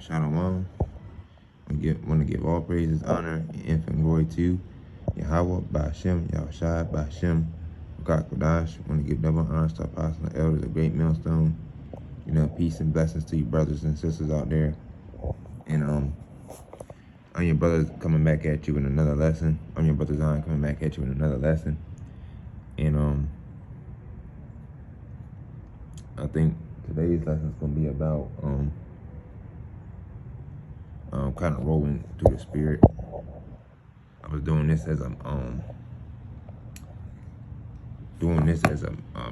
Shalom. Want to give all praises, honor, and infinite glory to Yahweh, Ba'ashem, Yahushai, Ba'ashem, God Kodash. Want to give double honor to apostles and elders, a great millstone. Peace and blessings to you brothers and sisters out there. And I'm your brothers coming back at you with another lesson. I'm your brother Zion coming back at you with another lesson. And I think today's lesson is gonna be about kind of rolling through the spirit. I was doing this as a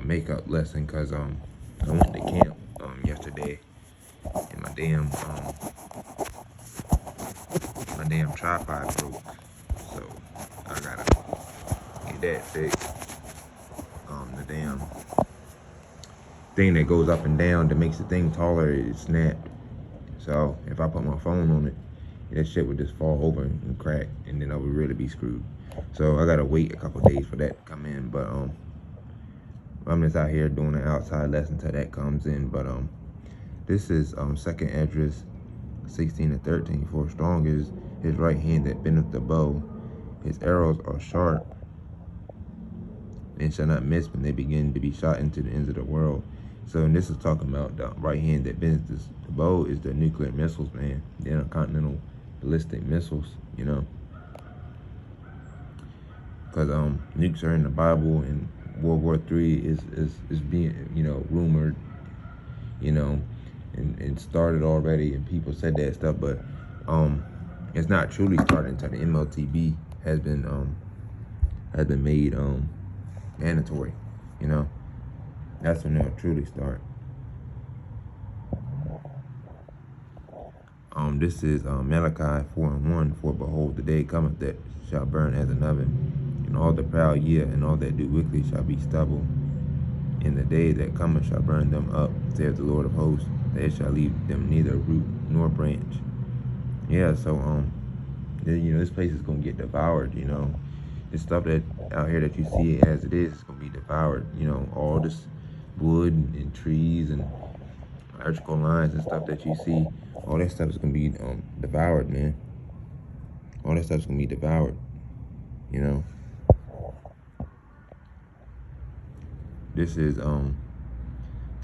makeup lesson because I went to camp yesterday and my damn tripod broke, so I gotta get that fixed. The damn thing that goes up and down that makes the thing taller is snapped. So if I put my phone on it, that shit would just fall over and crack, and then I would really be screwed. So I gotta wait a couple days for that to come in. But I'm just out here doing an outside lesson till that comes in. But this is 2nd Esdras 16-13. For strong is his right hand that bendeth the bow. His arrows are sharp and shall not miss when they begin to be shot into the ends of the world. So, and this is talking about the right hand that bends the bow is the nuclear missiles, man. The intercontinental ballistic missiles, because nukes are in the Bible, and World War III is being rumored, and started already, and people said that stuff, but it's not truly starting until the MLTB has been made mandatory. That's when they'll truly start. This is Malachi 4:1. For behold, the day cometh that shall burn as an oven, and all the proud and all that do wickedly shall be stubble. In the day that cometh shall burn them up, saith the Lord of hosts, that it shall leave them neither root nor branch. Yeah, so this place is gonna get devoured. This stuff that out here that you see as it is gonna be devoured. All this wood and trees and electrical lines and stuff that you see, all that stuff is gonna be devoured, man. All that stuff is gonna be devoured. This is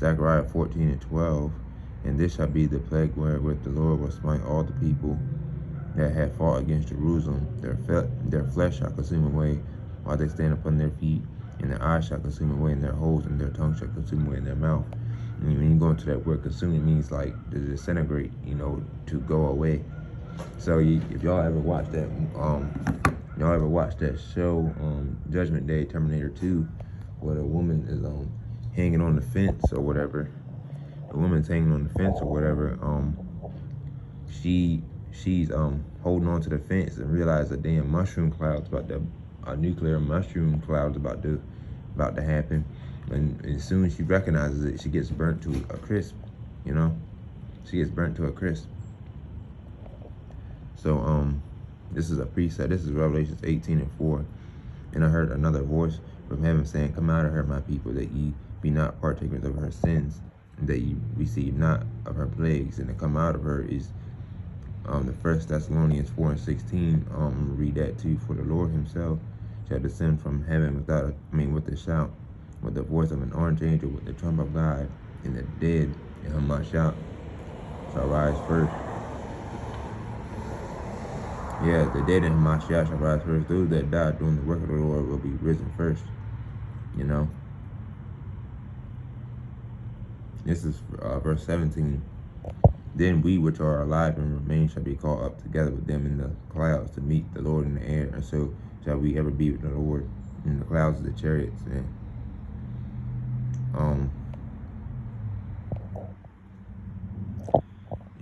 Zechariah 14:12, and this shall be the plague wherewith the Lord will smite all the people that have fought against Jerusalem. Their flesh shall consume away while they stand upon their feet, and their eyes shall consume away in their holes, and their tongue shall consume away in their mouth. And when you go into that word consume, it means like to disintegrate, to go away. So if y'all ever watched that, show, Judgment Day, Terminator 2, where the woman is hanging on the fence or whatever. The woman's hanging on the fence or whatever. She's holding on to the fence and realize a damn mushroom cloud's a nuclear mushroom cloud's about to happen. And as soon as she recognizes it, she gets burnt to a crisp. She gets burnt to a crisp. So this is a precept. This is Revelations 18:4. And I heard another voice from heaven saying, Come out of her, my people, that ye be not partakers of her sins, and that ye receive not of her plagues. And to come out of her is the 1 Thessalonians 4:16. Read that too. For the Lord himself shall descend from heaven with a shout, with the voice of an archangel, with the trump of God, and the dead in whom I shout shall rise first. Yeah, the dead in whom I shout shall rise first. Those that died doing the work of the Lord will be risen first. This is verse 17. Then we which are alive and remain shall be caught up together with them in the clouds to meet the Lord in the air, and so shall we ever be with the Lord in the clouds of the chariots. Man.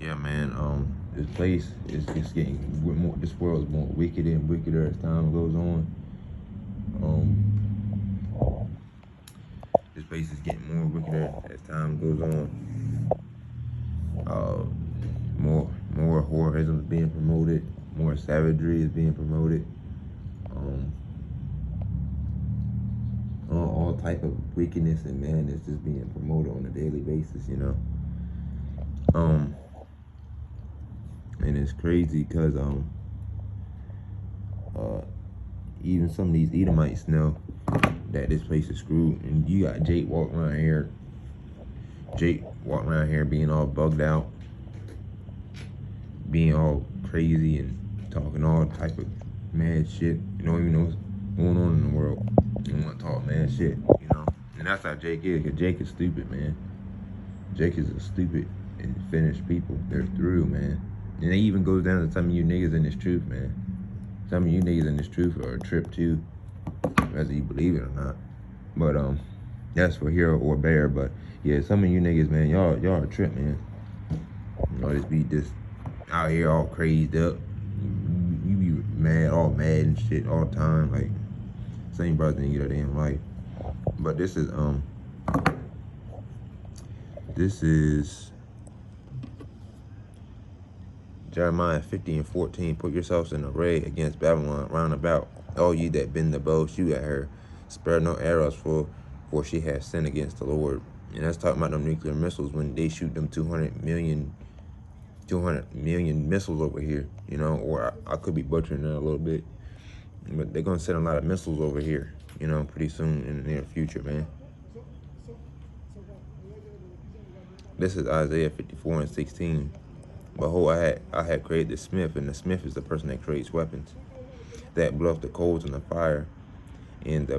Yeah, man. This place is just getting more. This world is more wicked and wickeder as time goes on. This place is getting more wickeder as time goes on. More horrorism is being promoted. More savagery is being promoted. All type of wickedness and madness is being promoted on a daily basis. And it's crazy because even some of these Edomites know that this place is screwed. And you got Jake walking around here. Jake walking around here being all bugged out, being all crazy and talking all type of mad shit. You don't even know what's going on in the world. You want to talk mad shit, you know? And that's how Jake is, because Jake is stupid, man. Jake is a stupid and finished people. They're through, man. And it even goes down to some of you niggas in this truth, man. Some of you niggas in this truth are a trip too, whether you believe it or not. But that's for hero or bear. But yeah, some of you niggas, man, y'all are a trip, man. Y'all just be just out here all crazed up. You be mad, all mad and shit all the time. Like, same brother in your damn life. But this is Jeremiah 50:14. Put yourselves in array against Babylon round about. All ye that bend the bow, shoot at her. Spare no arrows, for she has sinned against the Lord. And that's talking about them nuclear missiles when they shoot them 200 million missiles over here, you know, or I could be butchering that a little bit. But they're going to send a lot of missiles over here, you know, pretty soon in the near future, man. This is Isaiah 54:16. Behold, I had created the smith, and the smith is the person that creates weapons, that bloweth the coals in the fire, and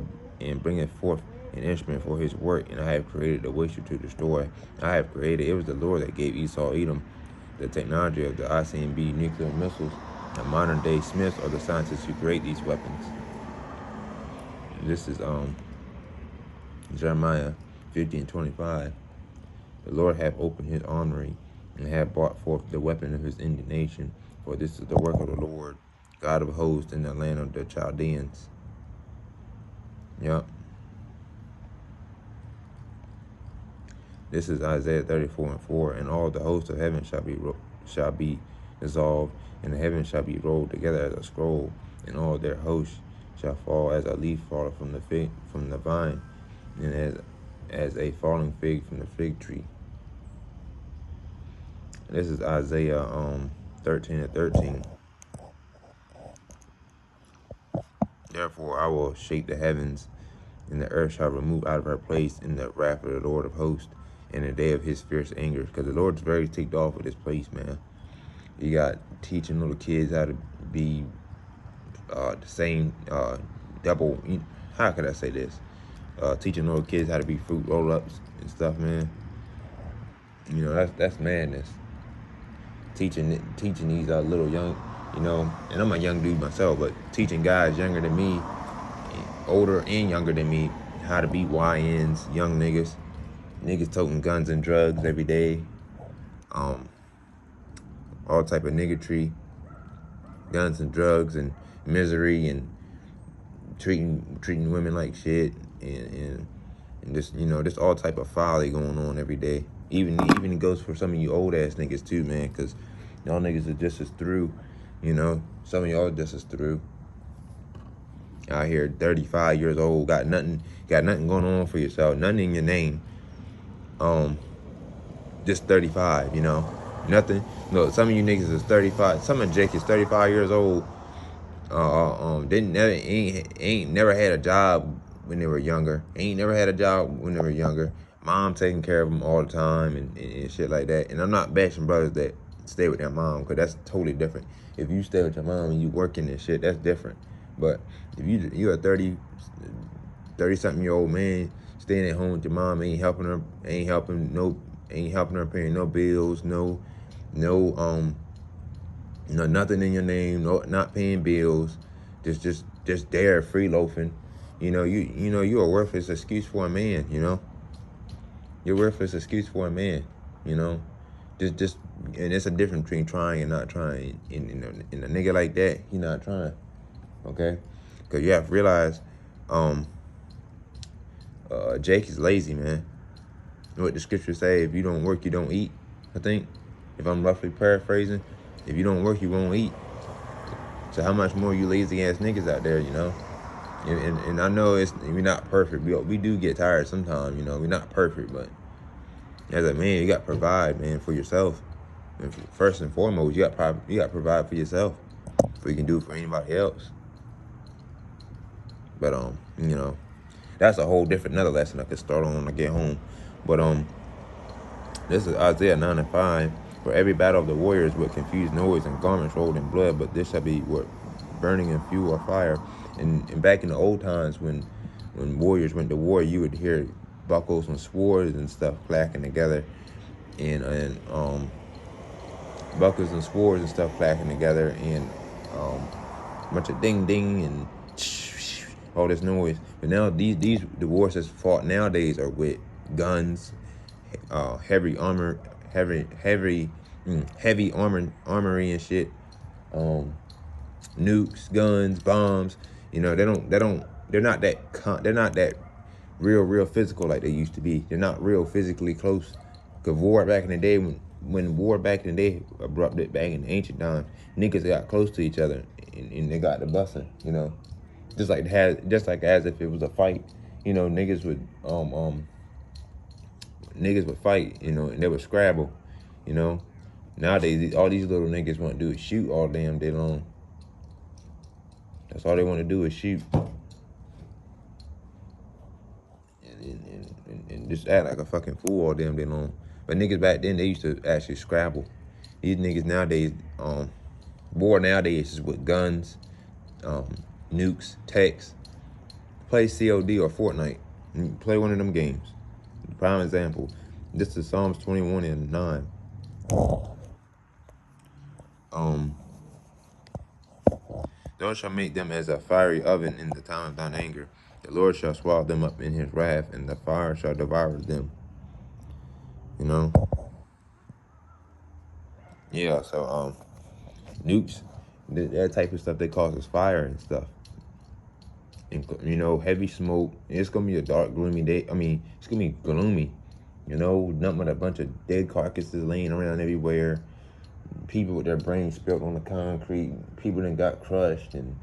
bringeth forth an instrument for his work. And I have created the waster to destroy. I have created, it was the Lord that gave Esau Edom the technology of the ICBM nuclear missiles. The modern day smiths are the scientists who create these weapons. This is Jeremiah 50:25. The Lord hath opened his armory, and hath brought forth the weapon of his indignation. For this is the work of the Lord, God of hosts, in the land of the Chaldeans. Yep. This is Isaiah 34:4. And all the hosts of heaven shall be dissolved, and the heavens shall be rolled together as a scroll, and all their hosts shall fall as a leaf falleth from the vine, and as a falling fig from the fig tree. This is Isaiah 13:13. Therefore I will shake the heavens, and the earth shall remove out of her place in the wrath of the Lord of hosts, in the day of his fierce anger. Because the Lord's very ticked off with this place, man. You got teaching little kids how to be the same double. How could I say this? Teaching little kids how to be fruit roll-ups and stuff, man. You know, that's madness. Teaching these little young, you know, and I'm a young dude myself, but teaching guys younger than me, older and younger than me, how to be YNs, young niggas toting guns and drugs every day, all type of niggatry, guns and drugs and misery, and treating women like shit, and just, you know, just all type of folly going on every day. Even it goes for some of you old ass niggas too, man, because y'all niggas are just as through, you know. Some of y'all are just as through. Out here, 35 years old, got nothing going on for yourself, nothing in your name. Just 35, you know, nothing. No, some of you niggas is 35. Some of Jake is 35 years old. Ain't never had a job when they were younger. Ain't never had a job when they were younger. Mom taking care of them all the time and shit like that. And I'm not bashing brothers that stay with their mom, because that's totally different. If you stay with your mom and you working and shit, that's different. But if you're a 30-something year old man staying at home with your mom, ain't helping her paying no bills, no nothing in your name, not paying bills, just there free loafing. You know, you're a worthless excuse for a man, you know. You're a worthless excuse for a man, you know. Just and it's a difference between trying and not trying. In a nigga like that, he not trying. Okay? Because you have to realize Jake is lazy, man. You know what the scriptures say? If you don't work, you don't eat, I think. If I'm roughly paraphrasing, if you don't work, you won't eat. So how much more you lazy ass niggas out there, you know? And I know we're not perfect. We do get tired sometimes, you know. We're not perfect, but as a man, you got to provide, man, for yourself. And first and foremost, you got to provide for yourself before you can do it for anybody else. But you know, that's a whole different another lesson I could start on when I get home. But this is Isaiah 9:5. For every battle of the warriors with confused noise and garments rolled in blood, but this shall be what burning in fuel or fire. And back in the old times when warriors went to war, you would hear buckles and swords and stuff clacking together, and buckles and swords and stuff clacking together, and a bunch of ding ding and all this noise. But now the wars that's fought nowadays are with guns, heavy armor, heavy armory and shit, nukes, guns, bombs. You know, they're not that real physical like they used to be. They're not real physically close. Cause war back in the day, when war back in the day erupted back in the ancient times, niggas got close to each other and they got the busting. You know, just like as if it was a fight. You know, niggas would fight. You know, and they would scrabble. You know, nowadays all these little niggas want to do is shoot all damn day long. That's all they want to do is shoot. And just act like a fucking fool all damn day long. But niggas back then, they used to actually scrabble. These niggas nowadays, war nowadays is with guns, nukes, techs. Play COD or Fortnite. Play one of them games. Prime example. This is Psalms 21:9. Thou shalt make them as a fiery oven in the time of thine anger. The Lord shall swallow them up in his wrath, and the fire shall devour them. You know? Yeah, so nukes, that type of stuff, they causes fire and stuff. And you know, heavy smoke. It's gonna be a dark, gloomy day. I mean, it's gonna be gloomy. You know, nothing but a bunch of dead carcasses laying around everywhere. People with their brains spilled on the concrete. People that got crushed and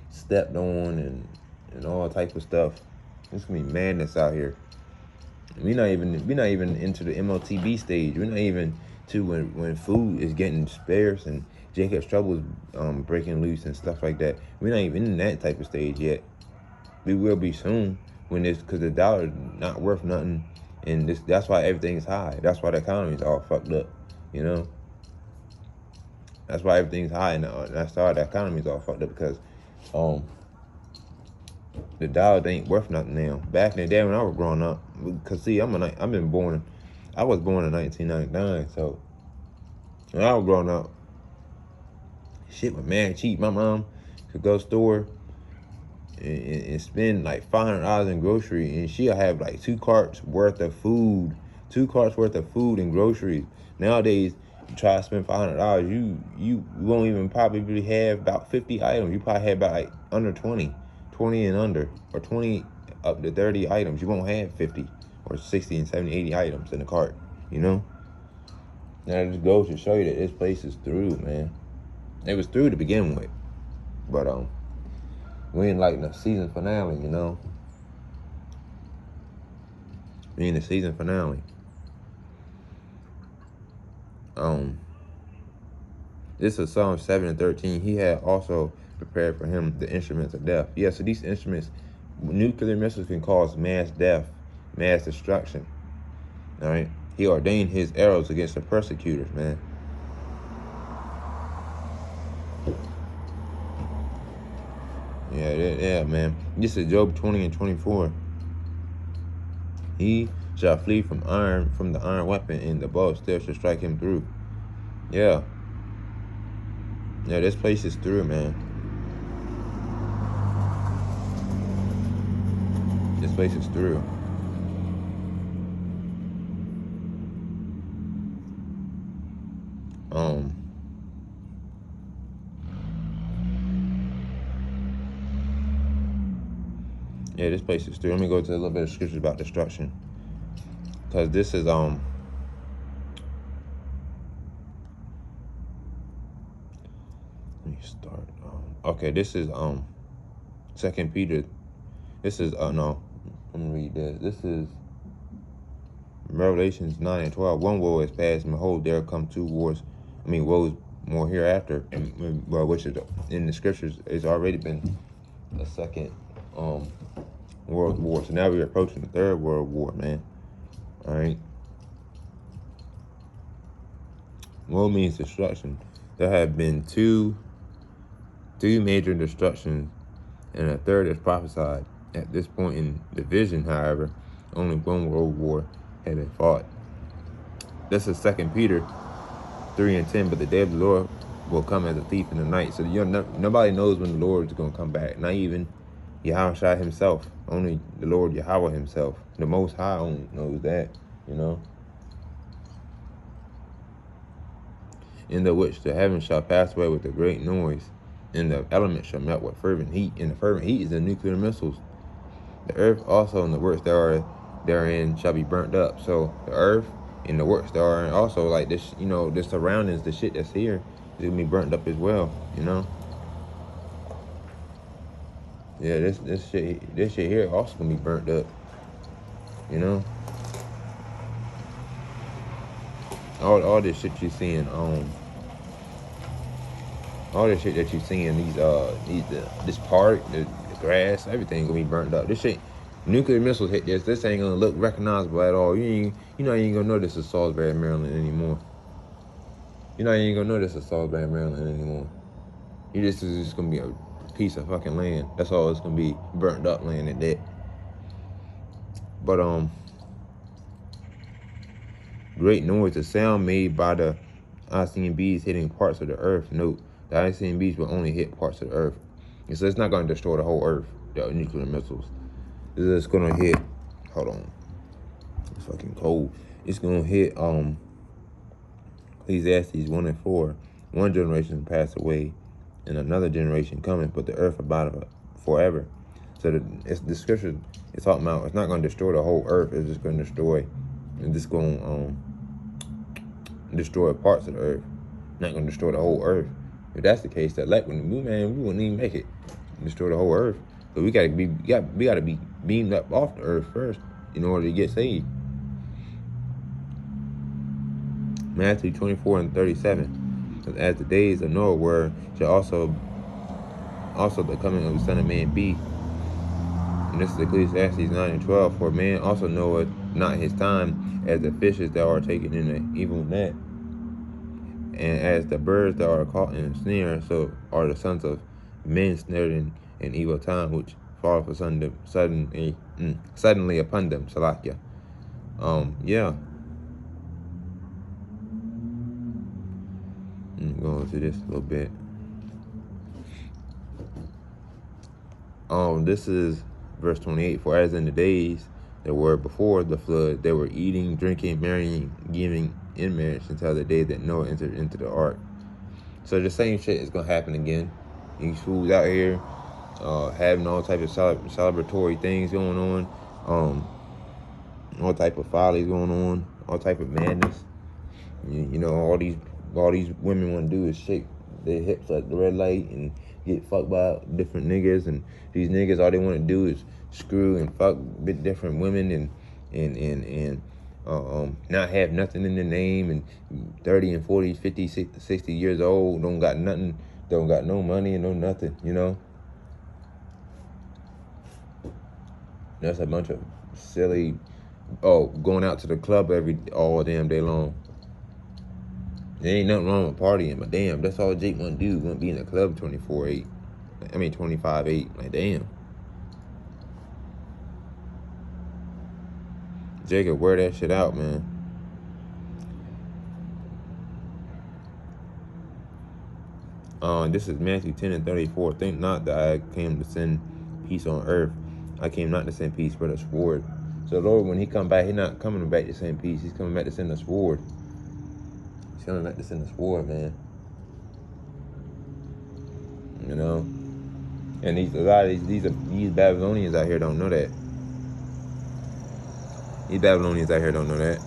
stepped on and all type of stuff. It's gonna be madness out here. We're not even into the MLTB stage. We're not even to when food is getting scarce and Jacob's Trouble is breaking loose and stuff like that. We're not even in that type of stage yet. We will be soon when this, because the dollar's not worth nothing, and that's why everything's high. That's why the economy's all fucked up. You know. That's why everything's high, and that's why the economy's all fucked up, because the dollar ain't worth nothing now. Back in the day when I was growing up, because see, I was born in 1999, so when I was growing up, shit was mad cheap. My mom could go store and spend like $500 in grocery, and she'll have like 2 carts worth of food and groceries. Nowadays, you try to spend $500, you won't even probably have about 50 items. You probably have about like under 20 and under, or 20 up to 30 items. You won't have 50 or 60 and 70, 80 items in the cart, you know? Now it just goes to show you that this place is through, man. It was through to begin with, but we in like the season finale, you know? We in the season finale. This is Psalm 7:13. He had also prepared for him the instruments of death. Yeah, so these instruments, nuclear missiles can cause mass death, mass destruction. All right? He ordained his arrows against the persecutors, man. Yeah, man. This is Job 20:24. He shall flee from the iron weapon, and the bow still shall strike him through. Yeah. Yeah, this place is through, man. This place is through. Yeah, this place is through. Let me go to a little bit of scripture about destruction, because this is Let me start. Okay, this is 2 Peter. This is no. Let me read this. This is Revelations 9 and 12, one woe is past, and behold, there come two woes more hereafter, and well, which is in the scriptures, it's already been a second world war. So now we're approaching the third world war, man. All right. Woe means destruction. There have been two major destructions, and a third is prophesied. At this point in the vision, however, only one world war had been fought. This is 2 Peter 3 and 10. But the day of the Lord will come as a thief in the night. So nobody knows when the Lord is going to come back. Not even Yahweh himself. Only the Lord Yahweh himself. The Most High only knows that, you know. In the which the heavens shall pass away with a great noise, and the elements shall melt with fervent heat. And the fervent heat is the nuclear missiles. The earth also and the works therein shall be burnt up. So the earth and the works therein also, like this, you know, the surroundings, the shit that's here, is gonna be burnt up as well, you know. Yeah, this shit here also gonna be burnt up, you know. All this shit you seeing, all this shit that you seeing, this park, the grass, everything gonna be burnt up. This shit, nuclear missiles hit this ain't gonna look recognizable at all. You ain't gonna know this is Salisbury, Maryland anymore. You ain't gonna know this is Salisbury, Maryland anymore. This is just gonna be a piece of fucking land. That's all it's gonna be, burnt up land at that. But great noise, the sound made by the ICBMs hitting parts of the earth. Note, the ICBMs will only hit parts of the earth. And so it's not going to destroy the whole earth, the nuclear missiles. It's just going to hit, hold on, it's fucking cold. It's going to hit Ecclesiastes 1 and 4. One generation pass away and another generation coming, but the earth about forever. So the scripture is talking about, it's not going to destroy the whole earth. It's just going to destroy, and just going to destroy parts of the earth. Not going to destroy the whole earth. If that's the case, that like when we wouldn't even make it. Destroy the whole earth. But we gotta be beamed up off the earth first in order to get saved. Matthew 24 and 37. As the days of Noah were, shall also the coming of the Son of Man be. And this is Ecclesiastes 9 and 12. For man also knoweth not his time, as the fishes that are taken in an evil net, and as the birds that are caught in a snare, so are the sons of men snared in an evil time, which falleth suddenly upon them. Salakia. Yeah. I'm going to this a little bit. This is verse 28. For as in the days that were before the flood, they were eating, drinking, marrying, giving in marriage until the day that Noah entered into the ark. So the same shit is gonna happen again. These fools out here having all type of celebratory things going on, all type of follies going on, all type of madness. You know, all these women want to do is shake their hips like the red light and get fucked by different niggas, and these niggas, all they want to do is screw and fuck with different women and not have nothing in their name, and 30 and 40, 50, 60 years old, don't got nothing, don't got no money and no nothing, you know. That's a bunch of silly, going out to the club all damn day long. There ain't nothing wrong with partying, but damn, that's all Jake want to do. Want to be in the club 24/8. I mean 25/8. Like damn. Jacob, wear that shit out, man. This is Matthew 10 and 34. Think not that I came to send peace on earth. I came not to send peace, but a sword. So Lord, when he come back, he's not coming back to send peace. He's coming back to send a sword. He's coming back to send a sword, man. You know? And a lot of these Babylonians out here don't know that. These Babylonians out here don't know that.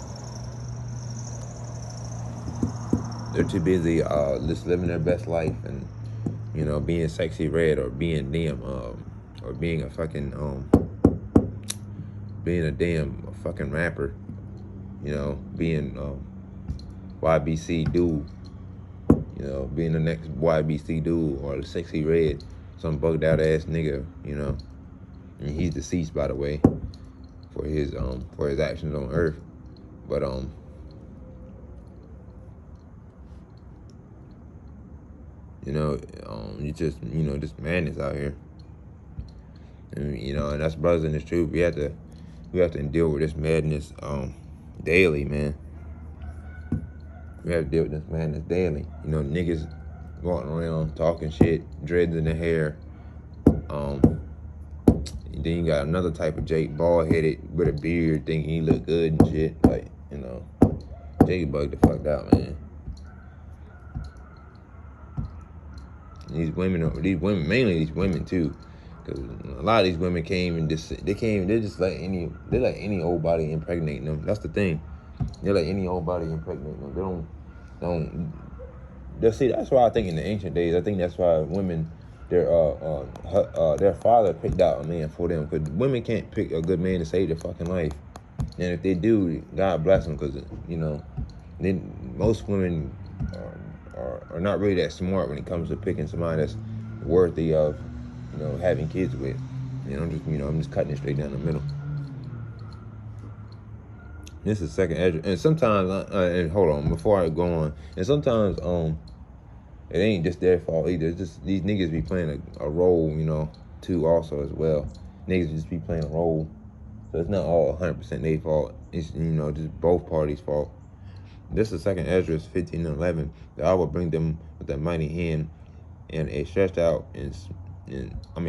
They're too busy just living their best life and, you know, being sexy red or being damn or being a fucking fucking rapper. you know, being YBC dude, you know, being the next YBC dude or the Sexy Red, some bugged out ass nigga, you know. And he's deceased, by the way, for his actions on Earth. But you know, you just, you know, this madness out here. And, you know, and that's brothers in the truth. We have to deal with this madness daily, man. We have to deal with this madness daily. You know, niggas walking around talking shit, dreads in the hair. Then you got another type of Jake, bald headed with a beard, thinking he look good and shit. Like, you know, Jake bugged the fuck out, man. These women, mainly these women too, because a lot of these women came and they're just like any old body impregnating them. That's the thing. They're like any old body impregnating them. See, that's why I think in the ancient days, I think that's why women, their father picked out a man for them, because women can't pick a good man to save their fucking life. And if they do, God bless them, because, you know, most women are not really that smart when it comes to picking somebody that's worthy of, you know, having kids with. I'm just cutting it straight down the middle. This is second Ezra, and sometimes, and hold on, before I go on, and sometimes, it ain't just their fault either. It's just these niggas be playing a role, you know, too, also as well. Niggas just be playing a role, so it's not all 100% their fault. It's, you know, just both parties' fault. This is second Ezra 15 and 11. That I will bring them with a mighty hand, and a stretched out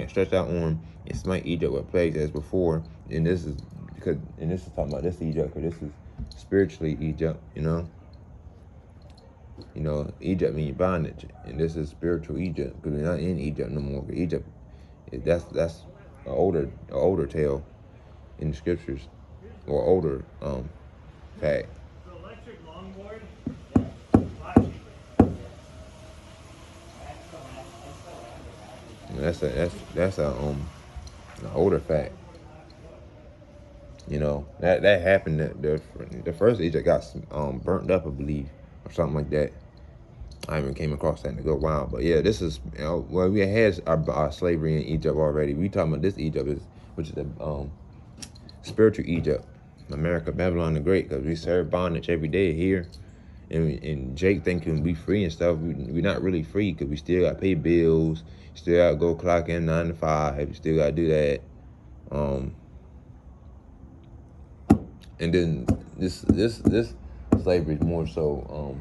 stretched out arm, and smite Egypt with plagues as before. And this is talking about this Egypt, because this is spiritually Egypt, you know. You know, Egypt means bondage, and this is spiritual Egypt, because we're not in Egypt no more. Egypt, that's an older tale in the scriptures, or older fact. That's an older fact. You know, that happened. The first Egypt got burnt up, I believe, or something like that. I haven't came across that in a good while, but yeah, this is, you know, well, we had our slavery in Egypt already. We talking about this Egypt, which is the spiritual Egypt, America, Babylon the Great, because we serve bondage every day here. And Jake thinking we free and stuff. We're not really free, because we still got to pay bills, still got to go clock in 9 to 5, we still got to do that. And then this slavery is more so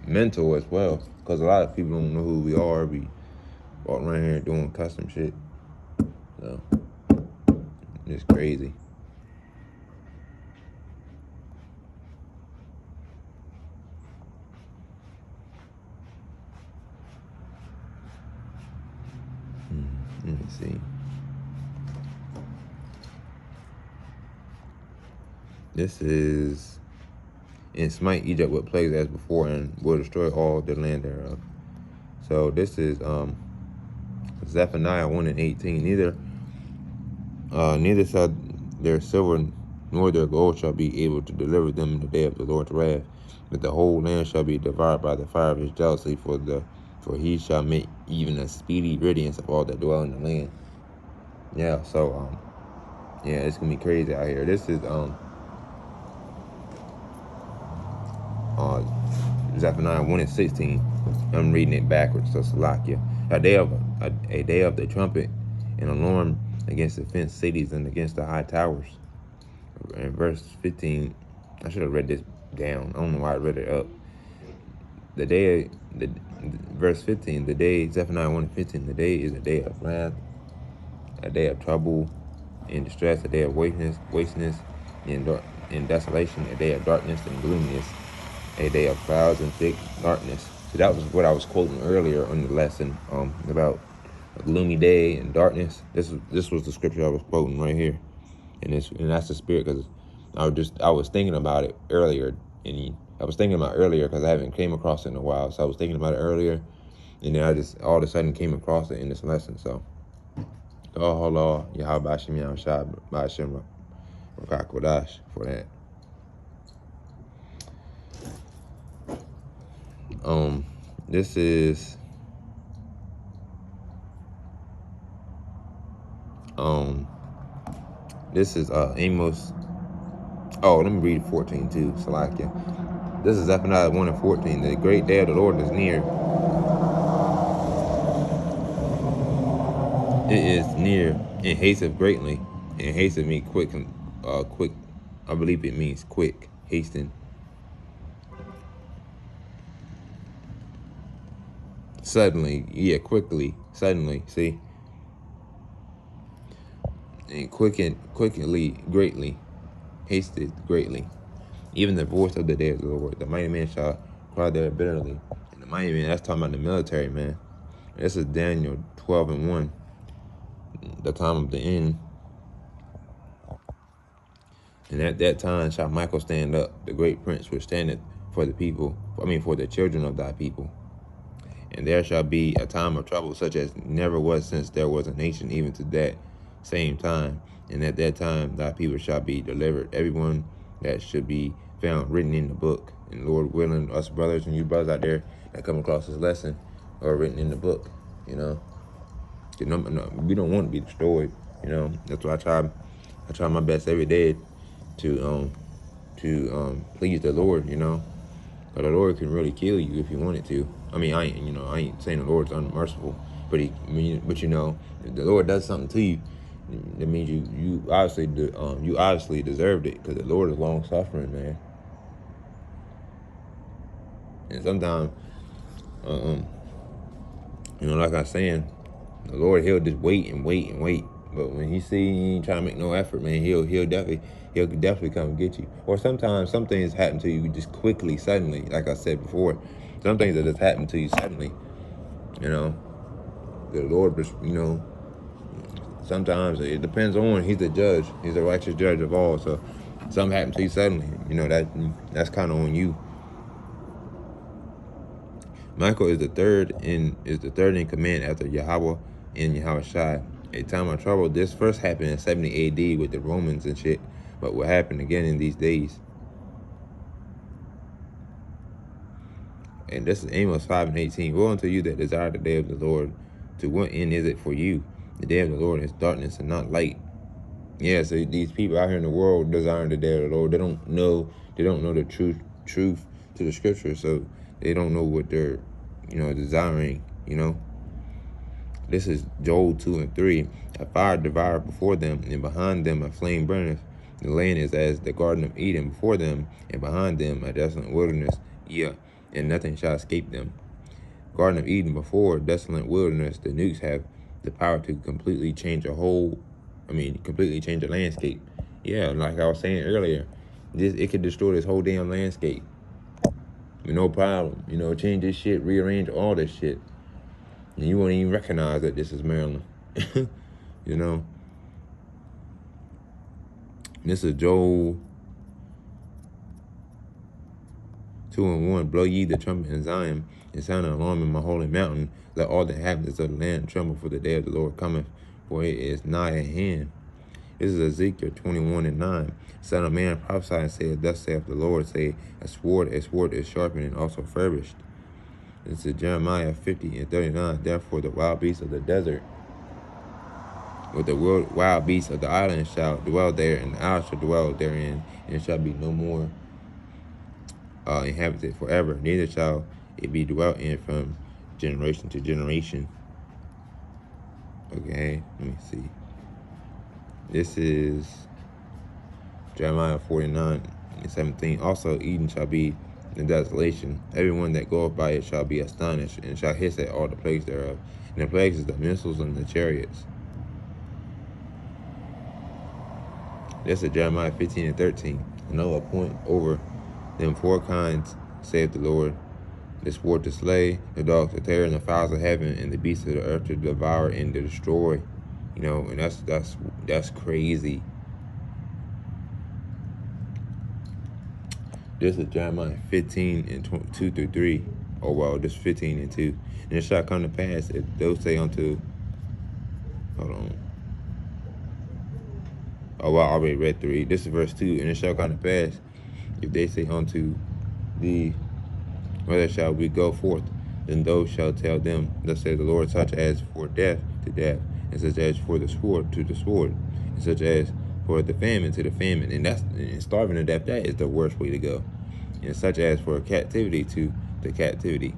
mental as well, because a lot of people don't know who we are. We walk around here doing custom shit, so it's crazy. Let me see. This is, and smite Egypt with plagues as before, and will destroy all the land thereof. So this is Zephaniah 1 and 18. Neither shall their silver nor their gold shall be able to deliver them in the day of the Lord's wrath, but the whole land shall be devoured by the fire of his jealousy, for he shall make even a speedy riddance of all that dwell in the land. Yeah, so yeah, it's gonna be crazy out here. This is Zephaniah 1 and 16. I'm reading it backwards, so Salakia. A day of the trumpet, an alarm against the fenced cities and against the high towers. In verse 15, I should have read this down. I don't know why I read it up. Verse 15, the day, Zephaniah 1 and 15, the day is a day of wrath, a day of trouble and distress, a day of wasteness and desolation, a day of darkness and gloominess, a day of clouds and thick darkness. So that was what I was quoting earlier on the lesson about a gloomy day and darkness. This was the scripture I was quoting right here, and that's the spirit, because I was thinking about it earlier, and I was thinking about it earlier because I haven't came across it in a while. So I was thinking about it earlier, and then I just all of a sudden came across it in this lesson. So, Allah, Yahweh Bashim Yahshua Bashim Rakakodash for that. This is Amos. Oh, let me read 14 too. Salakia. This is Zephaniah 1 and 14. The great day of the Lord is near. It is near and hasteth greatly. And hasteth means quick. Quick. I believe it means quick. Hasten. Suddenly. Yeah, quickly. Suddenly. See? And quickly, greatly. Hasted greatly. Even the voice of the day of the Lord. The mighty man shall cry there bitterly. And the mighty man, that's talking about the military, man. This is Daniel 12 and 1. The time of the end. And at that time shall Michael stand up, the great prince which standeth for the people, for the children of thy people. And there shall be a time of trouble such as never was since there was a nation, even to that same time. And at that time thy people shall be delivered, everyone that should be found written in the book. And Lord willing, us brothers and you brothers out there that come across this lesson are written in the book, you know. We don't want to be destroyed, you know. That's why I try my best every day to please the Lord, you know. But the Lord can really kill you if he wanted to. I mean, I ain't saying the Lord's unmerciful, but you know, if the Lord does something to you, that means you obviously deserved it, because the Lord is long suffering, man. And sometimes, you know, like I was saying, the Lord, he'll just wait and wait and wait. But when he see you ain't trying to make no effort, man, he'll definitely come get you. Or sometimes some things happen to you just quickly, suddenly. Like I said before, some things that just happen to you suddenly. You know, the Lord just, you know, sometimes it depends on, he's the judge. He's the righteous judge of all. So something happens to you suddenly. You know, that's kind of on you. Michael is the third in command after Yahweh and Yahushua. A time of trouble. This first happened in 70 AD with the Romans and shit, but what happened again in these days? And this is Amos 5 and 18. Woe unto you that desire the day of the Lord. To what end is it for you? The day of the Lord is darkness and not light. Yeah, so these people out here in the world desiring the day of the Lord, they don't know the truth to the scripture, so they don't know what they're, you know, desiring, you know. This is Joel 2 and 3. A fire devoureth before them, and behind them a flame burneth. The land is as the Garden of Eden before them, and behind them a desolate wilderness. Yeah, and nothing shall escape them. Garden of Eden before, desolate wilderness. The nukes have the power to completely change the landscape. Yeah, like I was saying earlier, it could destroy this whole damn landscape with no problem. You know, change this shit, rearrange all this shit. And you won't even recognize that this is Maryland. You know? This is Joel 2 and 1. Blow ye the trumpet in Zion, and sound an alarm in my holy mountain. Let all the inhabitants of the land tremble, for the day of the Lord cometh, for it is nigh at hand. This is Ezekiel 21 and 9. Son of man, prophesy and say, thus saith the Lord, say, a sword is sharpened and also furbished. This is Jeremiah 50 and 39. Therefore the wild beasts of the desert with the wild beasts of the island shall dwell there, and the owl shall dwell therein, and it shall be no more inhabited forever. Neither shall it be dwelt in from generation to generation. Okay, let me see. This is Jeremiah 49 and 17. Also Eden shall be in desolation. Everyone that goeth by it shall be astonished, and shall hiss at all the plagues thereof. And the plagues is the missiles and the chariots. This is Jeremiah 15 and 13. And I will appoint over them 4 kinds, saith the Lord: the sport to slay, the dogs to tear, and the fowls of heaven, and the beasts of the earth to devour and to destroy. You know, and that's crazy. This is Jeremiah 15 and 2 through 3. Oh, well, this 15 and 2. And it shall come to pass, if those say unto, hold on. Oh, well, I already read 3. This is verse 2. And it shall come to pass, if they say unto thee, Whether shall we go forth? Then those shall tell them, thus says the Lord, such as for death to death, and such as for the sword to the sword, and such as for the famine to the famine. And starving to death, that is the worst way to go. And such as for captivity to the captivity.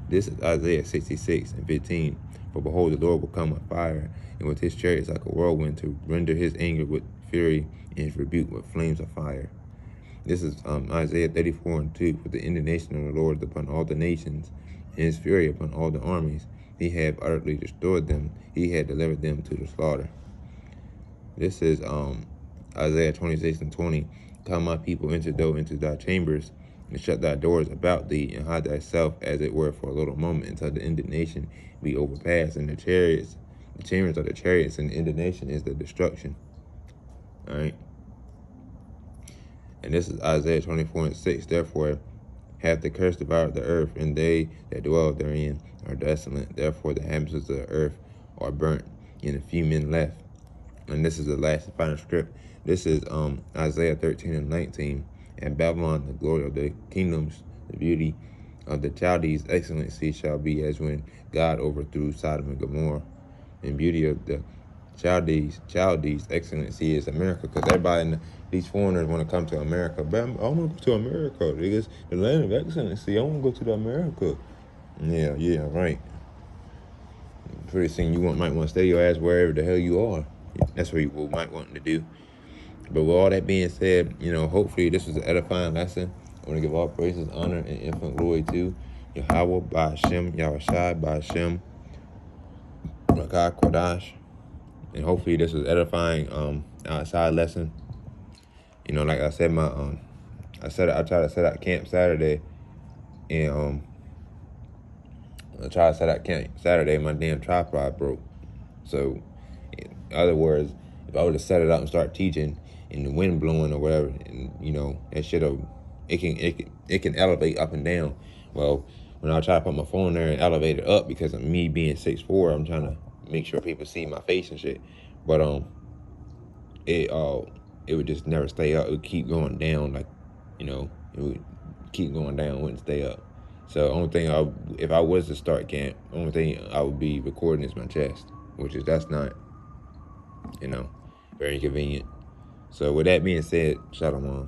This is Isaiah 66:15. For behold, the Lord will come with fire, and with his chariots like a whirlwind, to render his anger with fury, and his rebuke with flames of fire. This is Isaiah 34:2. For the indignation of the Lord is upon all the nations, and his fury upon all the armies. He had utterly destroyed them. He had delivered them to the slaughter. This is Isaiah 26:20. Come, my people, enter thy chambers, and shut thy doors about thee, and hide thyself as it were for a little moment, until the indignation be overpassed. And the chambers are the chariots, and the indignation is the destruction. All right. And this is Isaiah 24:6. Therefore hath the curse devoured the earth, and they that dwell therein are desolate. Therefore the inhabitants of the earth are burnt, and a few men left. And this is the last and final script. This is Isaiah 13:19. And Babylon, the glory of the kingdoms, the beauty of the Chaldees' excellency shall be as when God overthrew Sodom and Gomorrah. And beauty of the Chaldees excellency is America, because everybody, these foreigners want to come to America. But I want to go to America. Because the land of excellency. I want to go to the America. Yeah, right. Pretty soon you might want to stay your ass wherever the hell you are. That's what you might want to do. But with all that being said, hopefully this was an edifying lesson. I want to give all praises, honor, and infinite glory to Yahweh, by Hashem, Yahushai, by Hashem, Rakah Kodash. And hopefully this was edifying outside lesson. Like I said, I tried to set out camp Saturday, and my damn tripod broke. So, in other words, if I would have set it up and start teaching, and the wind blowing or whatever, and it can elevate up and down. Well, when I try to put my phone there and elevate it up, because of me being 6'4", I'm trying to make sure people see my face and shit. But it would just never stay up. It would keep going down, it would keep going down, it wouldn't stay up. So only thing if I was to start camp, only thing I would be recording is my chest, that's not, very convenient. So with that being said, Shalom.